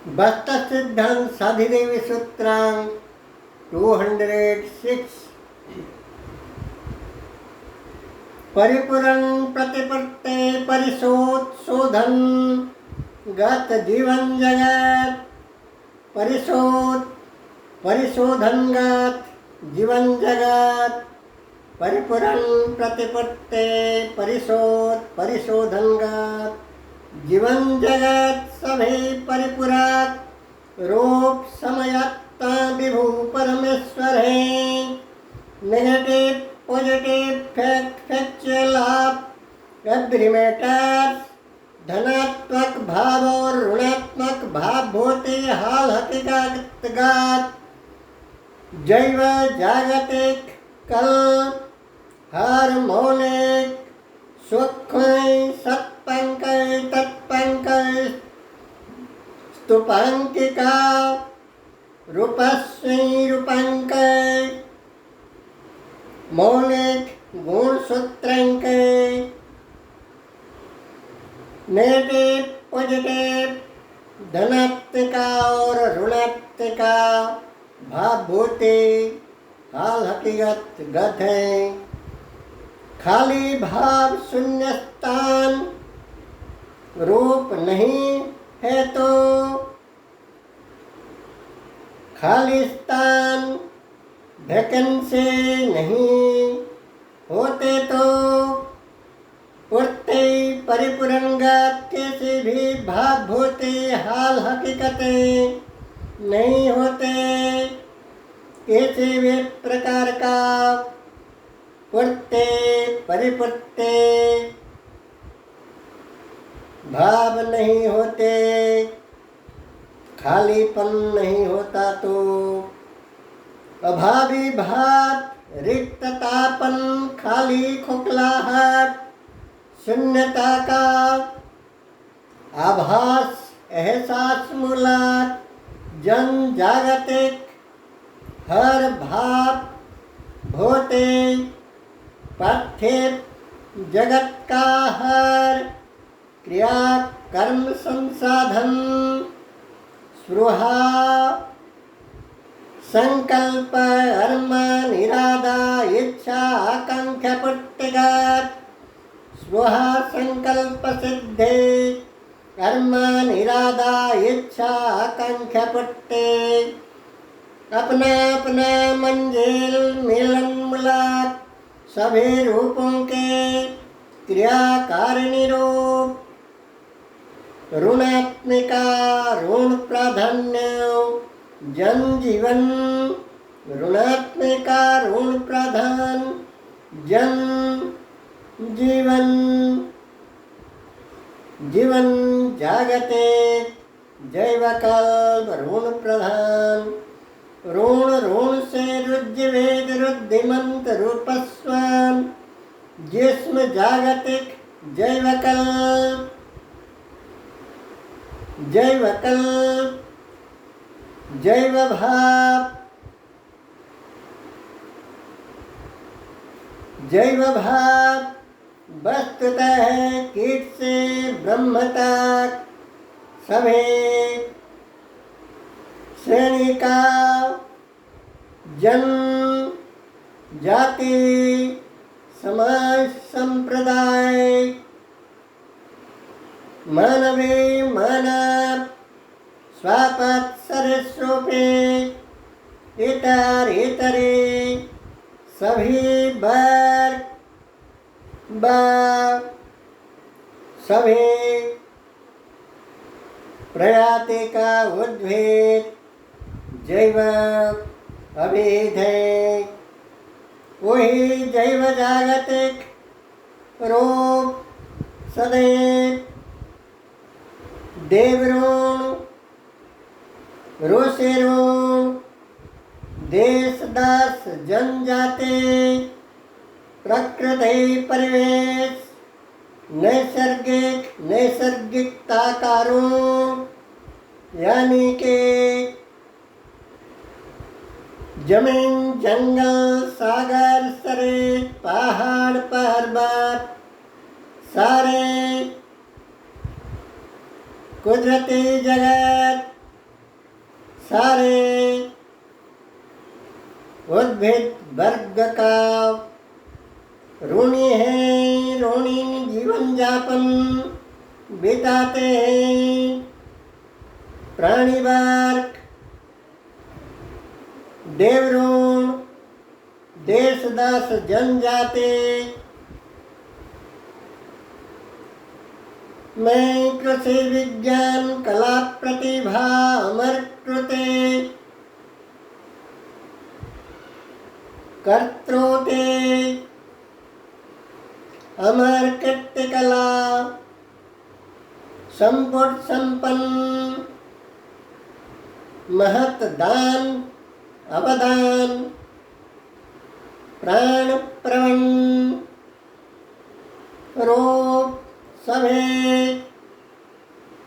बस्तसिद्धं साधिदेवी सूत्रं 206 परिपूरं प्रतिपत्ते परिशोधन गत जीवन जगत परिशोधनगत जीवन जगत परिपूरं प्रतिपत्ते परिशोधनगत जीवन जगत सभी परिपूरक रूप समयत्ता विभु परमेश्वर है। Negative positive factual of every matter, धनात्मक भाव और ऋणात्मक भाव होते हाल हकीकत जैव जागतिक कल हार्मोनिक सूक्ष्म सत्पंकय तत्पंकय स्तूपांकिका रूपस्वी रूपांकय मौलिक गुणसूत्रांकय नेगेटिव पॉजिटिव धनात्मिका और ऋणात्मिका भावभूति हाल हकीकत गत है। खाली भाव शून्य स्थान रूप नहीं है तो खाली स्थान वैकेंसी नहीं होते तो पूर्ति परिपूरंगत किसी भी भावभूति हाल हकीकतें नहीं होते। किसी भी प्रकार का पूर्ति परिपूर्ति भाव नहीं होते, खालीपन नहीं होता तो अभावी भाव रिक्ततापन खाली खोखलाहट शून्यता का आभास एहसास मूलक जन जागतिक हर भाव भौतिक पार्थिव जगत का हर क्रिया कर्म संसाधन स्पृहा संकल्प अर्मान इरादा इच्छा आकांक्षा पूर्तिगत स्पृहा संकल्प सिद्धि अर्मान इरादा इच्छा आकांक्षा पूर्ति अपना अपना मंजिल मिलन मुलाक सभी रूपों के क्रियाकारिणी रूप ऋणात्मिका ऋण प्राधान्य जन जीवन ऋणात्मिका ऋण प्रधान जन जीवन जीवन जागते जैवकल्प ऋण प्रधान ऋण से रुज्जवेद रुद्धिमंत रूपस्वान जिस्म जागतिक जैवकल्प जैव भाव वस्तुतः है कीट से ब्रह्म तक सभी श्रेणी का जन्म जाति समाज संप्रदाय मानवी मानव स्वापत सरिसृपे इतर इतरे सभी वर्ग सभी प्रजाति का उद्भिद जैव अभेद है। वही जैव जागतिक रूप सदैव देवऋण ऋषिऋण देश दास जनजाति प्रकृति परिवेश नैसर्गिकताकारों यानी के जमीन जंगल सागर सरित पहाड़ पर्वत सारे कुदरती जगत सारे उद्भिद वर्ग का ऋणी है, ऋणी जीवन यापन बिताते हैं। प्राणी वर्ग देवऋण देश दास जनजाति मैं कृषि विज्ञान कला प्रतिभा अमर कृते कर्त्रोते अमर कृत्य कला संपुट संपन्न महत दान अवदान प्राण प्रवण रूप सभे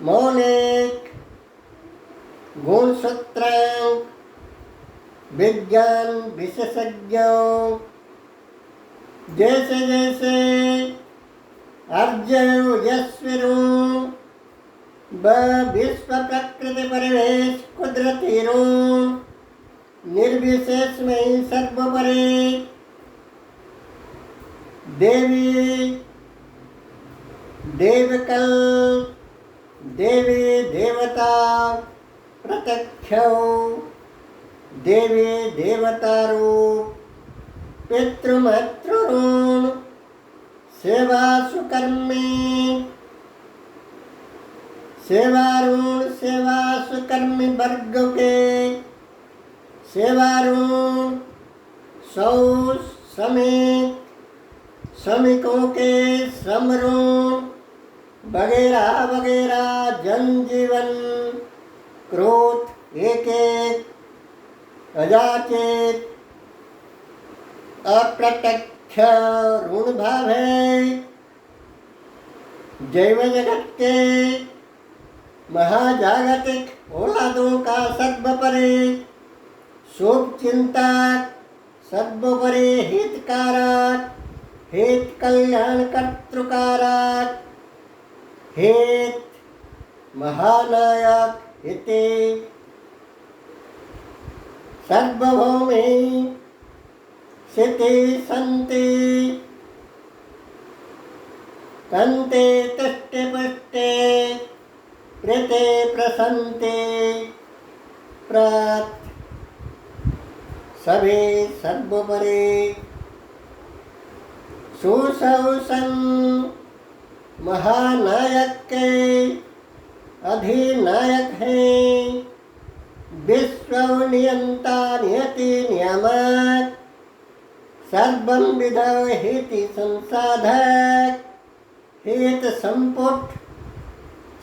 मौलिक गुणसूत्रांक विज्ञान विशेषज्ञों जैसे जैसे अर्जय यस्वीरों व विश्व प्रकृति परिवेश कुदरती रूं निर्विशेष में ही सर्वोपरि देवी देवकल देवी देवता प्रत्यक्ष देवी देवता रूप पितृमातृऋण सेवा सुकर्मी सेवा ऋण सेवा सुकर्मी वर्ग के सेवा ऋण सौ श्रमिक श्रमिकों के श्रम ऋण वगैरह वगैरह जनजीवन क्रोध एक एक अजाचेत अप्रत्यक्ष ऋण भाव है। जैव जगत के महाजागतिक औलादों का सर्वोपरि शुभ चिंतक सर्वोपरि हितकारक हित कल्याण कर्तृकारक हित महानायक हिते सर्वभौमी सिते संते कंते तष्टे पुष्टे प्रेते प्रसन्ते प्रात सभे सर्वोपरि सुसौसन महानायक के अधिनायक हैं। विश्व नियंता नियति नियामक सर्वं विधौ हिति संसाधक हित संपुट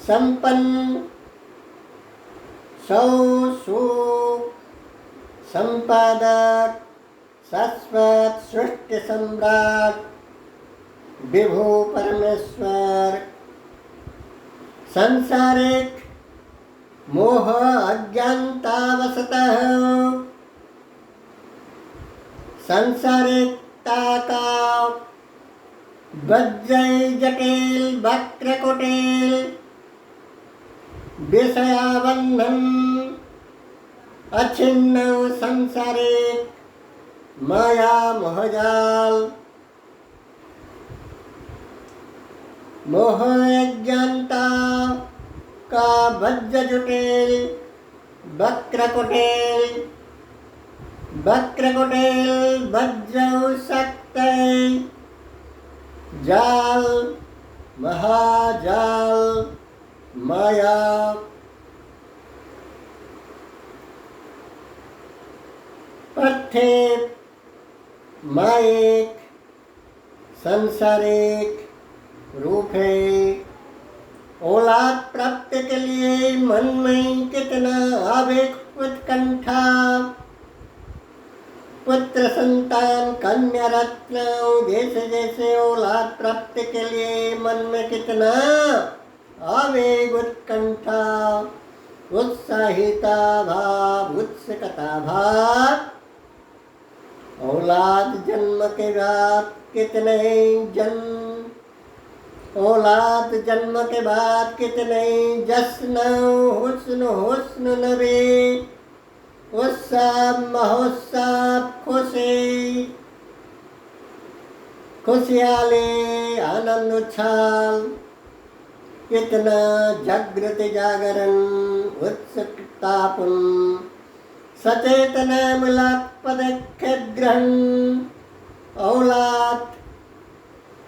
संपन्न सौ सु संपादक शाश्वत सृष्टि सम्राट विभु परमेश्वर संसारिक मोह अज्ञानतावशतः सांसारिकता का वज्रय जटिल वक्र कुटिल विषयाबंधन अछिन्न संसारिक माया मोहजाल मोह अज्ञानता का वज्र जटिल वक्र कुटिल वज्र शक्त जाल महाजाल माया पार्थिव मायिक सांसारिक रूप है। औलाद प्राप्ति के लिए मन में कितना आवेग उत्कंठा पुत्र संतान कन्या रत्न जैसे जैसे औलाद प्राप्ति के लिए मन में कितना आवेग उत्कंठा उत्साहिता भाव उत्सुकता भाव। औलाद जन्म के बाद कितने औलाद जन्म के बाद कितने जश्न हुस्न हुस्न नबी उत्सव महोत्सव खुशी खुशहाली आनंद उछाल इतना जागृत जागरण उत्सुकतापूर्ण सचेतन मुलाक पदक्षेप ग्रहण औलाद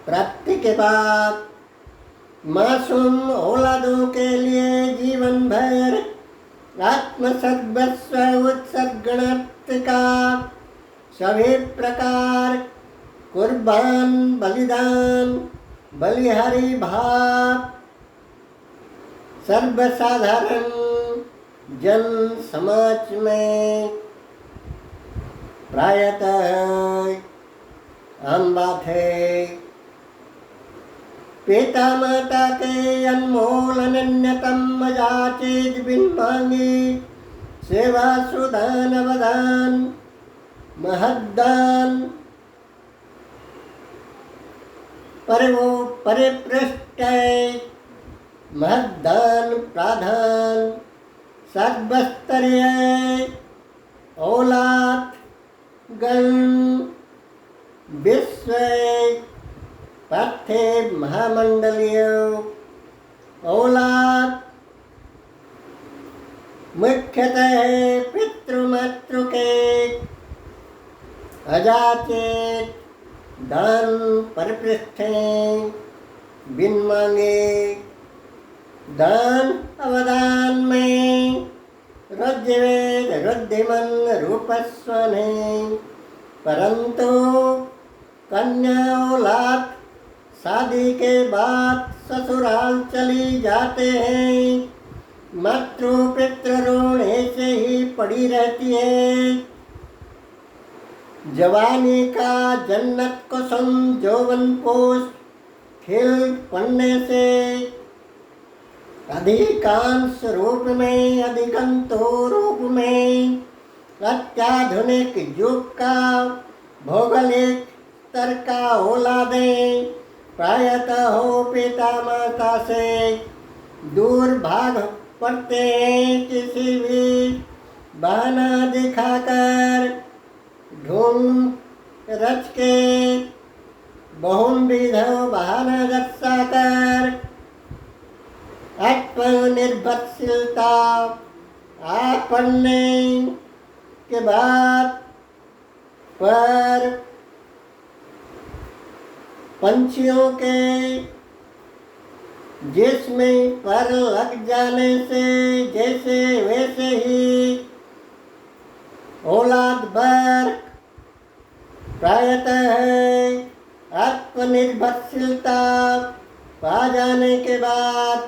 प्राप्ति के बाद मासूम औलादों के लिए जीवन भर आत्मसर्वस्व उत्सर्गणत का सभी प्रकार कुर्बान बलिदान बलिहारी भाव सर्वसाधारण जन समाज में प्रायतः आम बात है। पिता माता के अनमोल अनन्यतम अजाचित बिन मांगी सेवा सुदान अवदान महदान परिपृष्ट महदान प्राधान सर्वस्तरीय औलाद गण विश्व पार्थिव महामंडलीय औलाद मुख्यतः पितृमातृ के अजाचित दान परिपृष्ठे बिन मांगे दान अवदान में रुद्रवेद रुद्धिमन रूपस्वने परंतु कन्या औलाद शादी के बाद ससुराल चली जाते हैं। मातृ पितृ ऋण ऐसे ही पड़ी रहती है। जवानी का जन्नत कुसुम जौवन पोष खिल पड़ने से अधिकांश रूप में अधिकंतो रूप में अत्याधुनिक युग का भौगोलिक स्तर का औलादें प्रायतः हो पिता माता से दूर भाग पड़ते हैं। किसी भी बहाना दिखाकर ढूंढ रच के बहुविध बहाना दर्शाकर आत्मनिर्भरशीलता आ पड़ने के बाद पर पंछियों के जिसमें पर लग जाने से जैसे वैसे ही औलाद भर प्रायतः है। आत्मनिर्भरशीलता पा जाने के बाद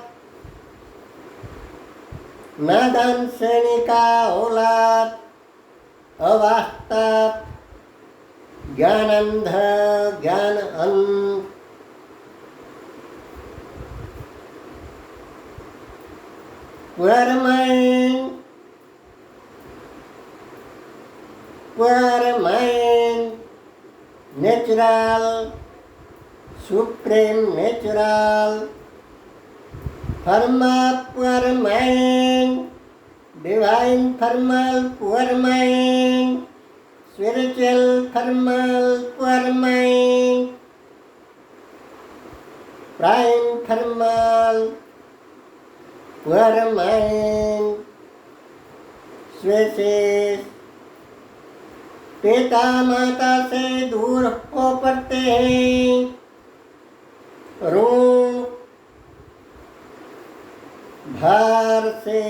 नादान श्रेणी का औलाद अवास्तव ज्ञान अंध ज्ञान अंध नेचुरल सुप्रीम नेचुरल फर्मा पुअर माइंड डिवाइन फर्मल पुअर माइंड स्पिरिचुअल फर्मल पुअर माइंड प्राइम फर्मल पुअर माइंड स्वेसेस पिता माता से दूर हो पड़ते हैं। ऋण भार से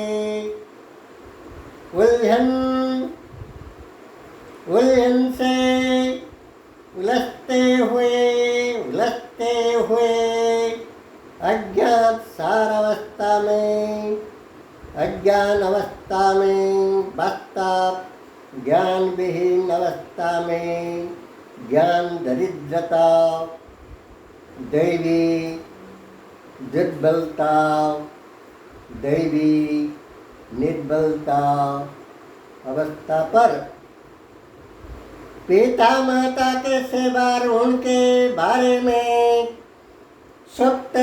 उलझन से उलझते हुए अज्ञात सार अवस्था में अज्ञान अवस्था में वास्तव ज्ञान विहीन अवस्था में ज्ञान दरिद्रता दैवी दुर्बलता दैवी निर्बलता अवस्था पर पिता माता के सेवा ऋण के बारे में सुप्त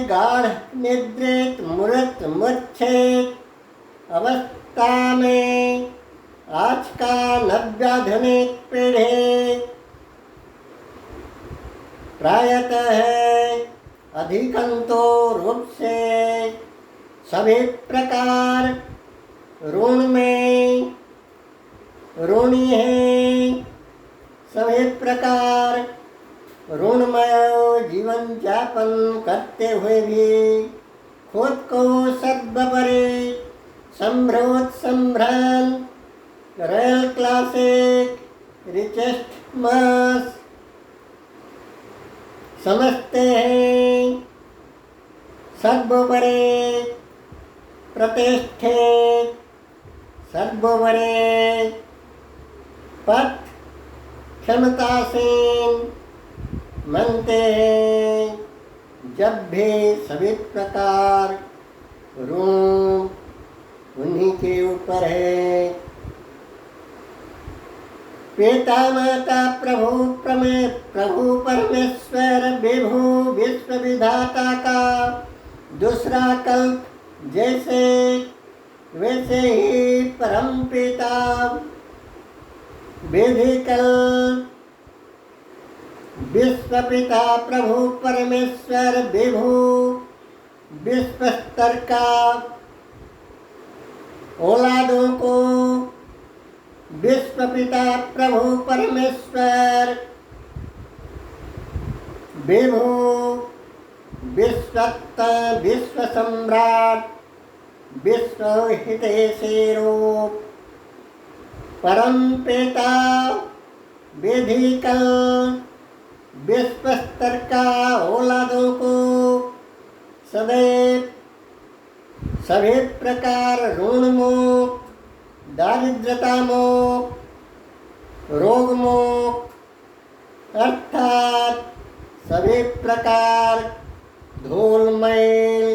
गाढ़ निद्रित मूर्त मूर्छित अवस्था में आज का नव्याधुनिक पीढ़ी प्रायतः अधिकंतो रूप से सभी प्रकार ऋण में ऋणी है, सभी प्रकार ऋणमय जीवन यापन करते हुए भी खुद को सर्वोपरि संभ्रांत रॉयल क्लासिक रिचेस्ट मास समझते हैं, सर्वोपरि प्रतिष्ठित, सर्वोपरि पद क्षमतासीन मानते हैं। जब भी सभी प्रकार ऋण उन्हीं के ऊपर है। पिता माता प्रभु परमेश्वर विभु विश्व विधाता का दूसरा कल्प जैसे वैसे ही परम पिता विधि कल्प विश्व पिता प्रभु परमेश्वर विभु विश्व स्तर का औलादों को विश्व पिता प्रभु परमेश्वर विभु विश्व सम्राट विश्व हितैषी रूप परम पिता विधि कल्प विश्व स्तर का औलादों को सदैव सभी प्रकार ऋण मुक्त, दारिद्रता मुक्त, रोग मुक्त अर्थात सभी प्रकार धूल मैल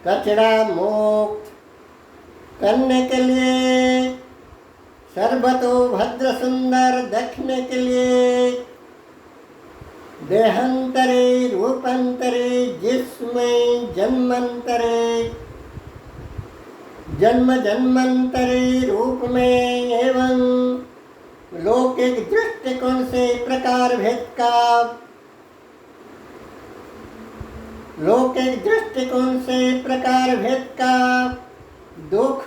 कचरा मुक्त करने के लिए, सर्वतो भद्र सुंदर देखने के लिए देहांतरे रूपांतरे जिसमें जन्मांतरे रूप में एवं लौकिक दृष्टिकोण से प्रकार भेद का दुख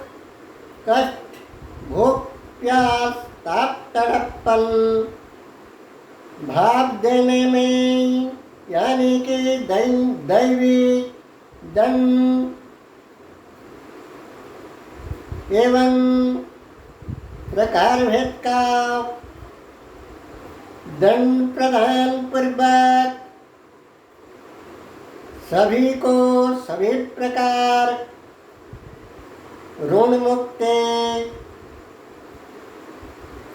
कष्ट भूख प्यास ताप तड़पन भाव देने में यानी कि दैवी दंड एवं प्रकार भेद का दंड प्रदान पूर्वक सभी को सभी प्रकार ऋण मुक्ति,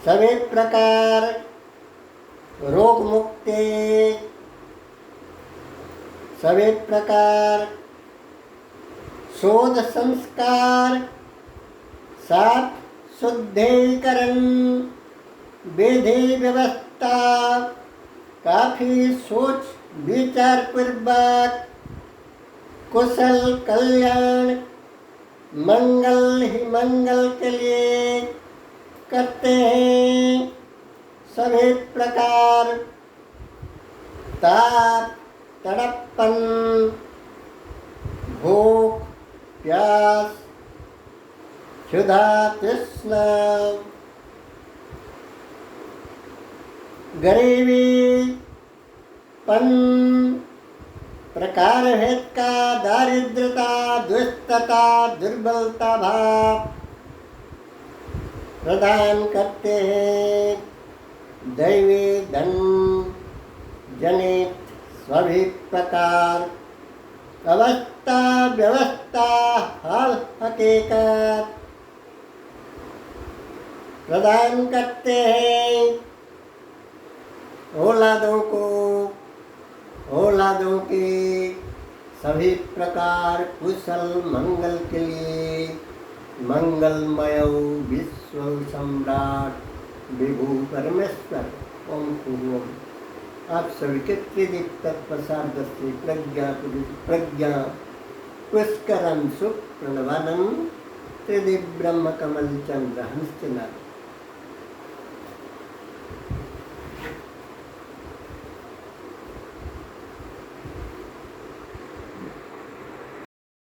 सभी प्रकार रोग मुक्ति, सभी प्रकार शोध संस्कार साफ शुद्धिकरण विधि व्यवस्था काफी सोच विचार पूर्वक कुशल कल्याण मंगल ही मंगल के लिए करते हैं। सभी प्रकार ताप तड़पन भूख प्यास क्षुधा तृष्णा गरीबी पन प्रकार भेद का दारिद्रता दुष्टता दुर्बलता भाव प्रदान करते हैं। दैवी धन जनित सभी प्रकार अवस्था व्यवस्था हाल हकीकत प्रदान करते हैं। औलादों के सभी प्रकार कुशल मंगल के लिए मंगलमय विश्व सम्राट विभु परमेश्वर ओम पूर्वम। आप सभी के त्रिदीप तत्प्रसादस्ति प्रज्ञा पुष्करम सुख प्रणवानम त्रिदिव ब्रह्म कमल चंद्र हंसते नाथ।